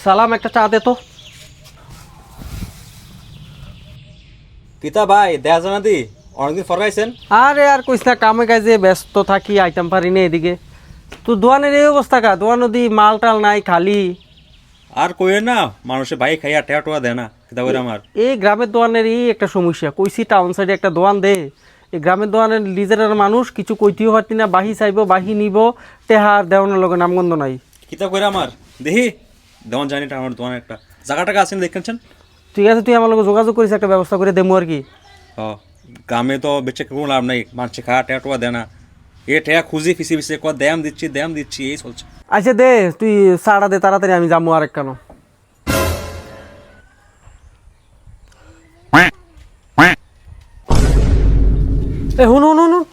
সালাম, একটা চা দে তো। কিতা ভাই দেখা জানা দি অনেকদিন ফরগাইছেন। আরে আর কইস না, কামে কাজে ব্যস্ত থাকি, আইতাম পারি না এদিকে। তো দোয়ানের এই অবস্থা কা, দোয়ান নদী মাল টাল নাই, খালি। আর কইেন না, মানুষে ভাই খাইয়া টেয়া টোয়া দেয় না, কিতা করে আমার। এই গ্রামের দোয়ানের এই একটা সমস্যা, কইছি টাউন সাইডে একটা দোয়ান দে। এই গ্রামের দোয়ানের লিজারের মানুষ কিছু কইতেও পারতি না, বাহি চাইব, বাহি নিব, টেহার দেওয়ানোর লগে নামগন্ধ নাই। কিতা করে আমার দেখি দেওয়ান জানি আমার দোয়ান একটা জায়গা টাকা আছেন দেখেছেন। ঠিক আছে, তুই আমার লগে যোগাযোগ করিস, একটা ব্যবস্থা করে দেবো আর কি। গ্রামে তো বেচে কোনো লাভ নাই, মানুষে খাওয়া টেয়া টোয়া দেয় না। এ টেয়া খুঁজি ফিসে ফিসে ক দ্যাম দিচ্ছি এই চলছে। আচ্ছা দে, তুই চাটা দে তাড়াতাড়ি, আমি যাবো আরেক কেন। এ হুন হুন হুন হুন।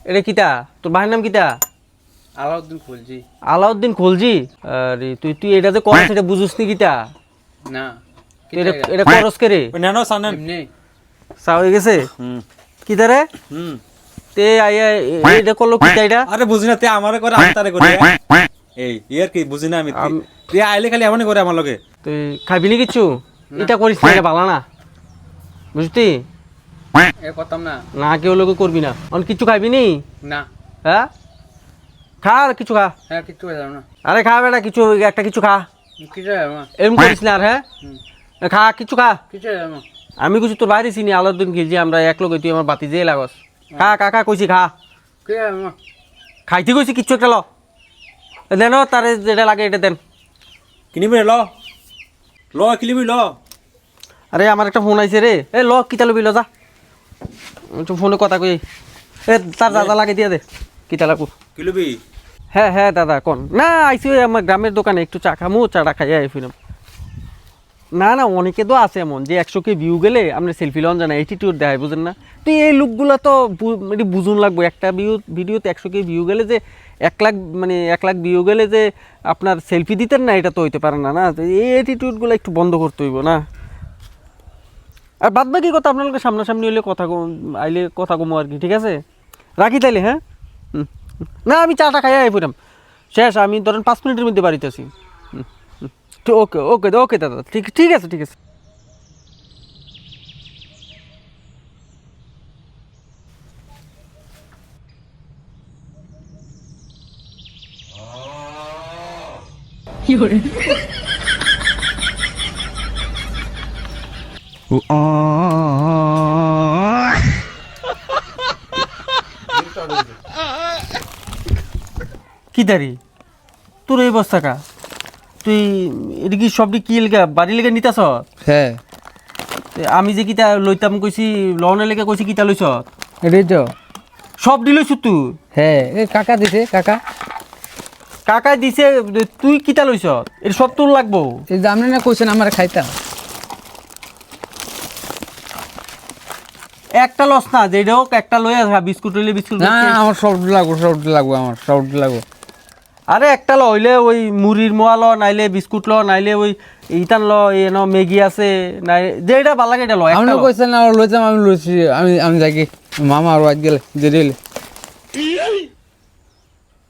এটা কিতা, তোর ভাইয়ের নাম কিতা? আলাউদ্দিন খুলজি। আলাউদ্দিন খলজি? আরে তুই তুই এটা যে করস এটা বুঝুস নি কিতা? না তুই এটা করস কে রে? নেন সানেন। এমনি চা হয়ে গেছে? কিতা রে? তে আইয়া এটা করলো কিতা এটা? আরে বুঝি না, তে আমারে করে আমি তারে করে এই ইয়ার কি বুঝি না আমি। তুই আইলে খালি এমনই করে আমার লগে। তুই খাবি নি কিছু? এটা করিস না, এটা ভালো না, বুঝতি? এ করতাম না। না কেউ লোক করবি না, অন কিছু খাবি নি? না হ্যাঁ খা, আর কিছু খা। হ্যাঁ কিচ্ছু পেলাম না। আরে খা বেটা, কিছু একটা কিছু খা। কিছু পেলাম না। এরকম করিস না আর। হ্যাঁ খা, কিছু খা। কিছু পেলাম না। আমি কিছু তোর বাইরে চিনি, আলাউদ্দিন খিলজি, আমরা এক লোক, তুই আমার বাতি যেয়ে লাগস। খা কাকা কইছি খা। কি পেলাম না। খাইতে কইছি কিচ্ছু একটা ল দেন, তারে যেটা লাগে এটা দেন। কিনিবি ল ল কিনিবি ল। আরে আমার একটা ফোন আইছে রে, এ ল কিতা লবি ল যা, ফোনে কথা কই। এ তার দাদা লাগে দিয়ে দে, কিতা লাগবো। কিলবি হ্যাঁ হ্যাঁ দাদা কোন না, আইসি ওই আমার গ্রামের দোকানে একটু চা খামু, চাটা খাইয়া ফিরাম। না না, অনেকে তো আছে এমন যে 100K ভিউ গেলে আপনি সেলফি লন জানা অ্যাটিটিউড দেখায়, বুঝেন না? তো এই লুকগুলো তো এটি বুঝুন লাগবো। একটা ভিডিওতে 100K ভিউ গেলে যে 1 লাখ, মানে 1 লাখ ভিউ গেলে যে আপনার সেলফি দিতেন না, এটা তো হইতে পারে না। না তো এই অ্যাটিটিউডগুলো একটু বন্ধ করতে হইব না। আর বাদ বাকি কথা আপনাদের সামনাসামনি হইলে কথা আইলে কথা কমো আর কি, ঠিক আছে? রাখি তাইলে, হ্যাঁ। না আমি চাটা খাইয়া ফিরাম, শেষ। আমি ধরেন 5 মিনিটের মধ্যে বাড়িতে আছি। ওকে ওকে ওকে দাদা, ঠিক ঠিক আছে ঠিক আছে। কি দাঁড়ি তোর এই অবস্থা কা? তুই এটা কি সবটি কি লেগা বাড়ি লেগে নিতাস? হ্যাঁ আমি যে কিতা লইতাম কইছি, লনের লেগে কইছি, কিতা লইছ? এটাই তো। সব দিলইছ তুই? হ্যাঁ এ কাকা দিছে, কাকা কাকাই দিছে, তুই কিতা লইছ? এটা সব তোর লাগবো। এই যে আপনি না কইছেন আমার খাইতাম। একটা লস না, যেটা হোক একটা লই আসা, বিস্কুট লইলে বিস্কুট। না আমার সবটি লাগবো, সবটি লাগবো, আমার সবটি লাগবো। আরে একটা ল হইলে ওই মুড়ির মোয়া ল, নাইলে বিস্কুট ল, নাইলে ওই ইতান ল, এন ম্যাগি আছে, নাই যেটা ভালো লাগে এটা ল। আপনি কইছেন না লইতাম, আমি লইছি। আমি যাই মামা আর আজ গেলে যে দিলে।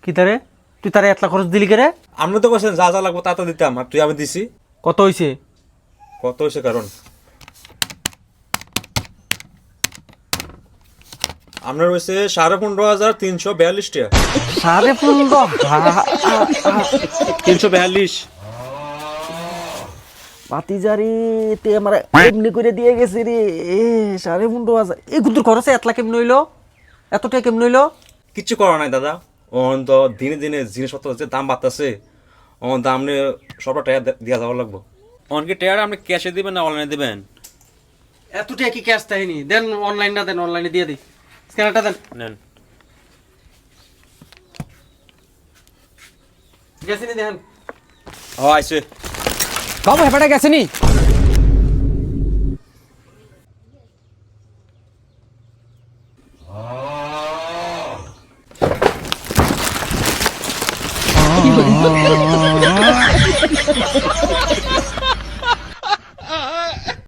কি তারে তুই তারে 1 লাখ খরচ দিলি কে রে? আমরা তো বলছেন যা যা লাগবো তা তো দিতাম, আর তুই আমি দিছি। কত হইছে? কত হয়েছে কারণ আপনার হয়েছে 15,342 টাকা। 15,500? 342। বাতিজারি তে আমার এমনি করে দিয়ে গেছে রে। 15,500 এই কুতুর খরচে 1 লাখ কেমন হইলো? এত টাকা কেমন হইলো? কিচ্ছু করা নাই দাদা, অন তো দিনে দিনে জিনিসপত্র যে দাম বাড়তেছে, অন দাম নিয়ে সবটা টাকা দিয়া যাওয়া লাগবো। অনকে টাকা আপনি ক্যাশে দিবেন না অনলাইনে দিবেন? এত টাকা কি ক্যাশ তাইনি? দেন অনলাইন না, দেন অনলাইনে দিয়ে দিই, স্ক্যানারটা দেন। নেন গেছিনি দেখেন। ও আইছে। বাবু হেপাটা গেছে নি?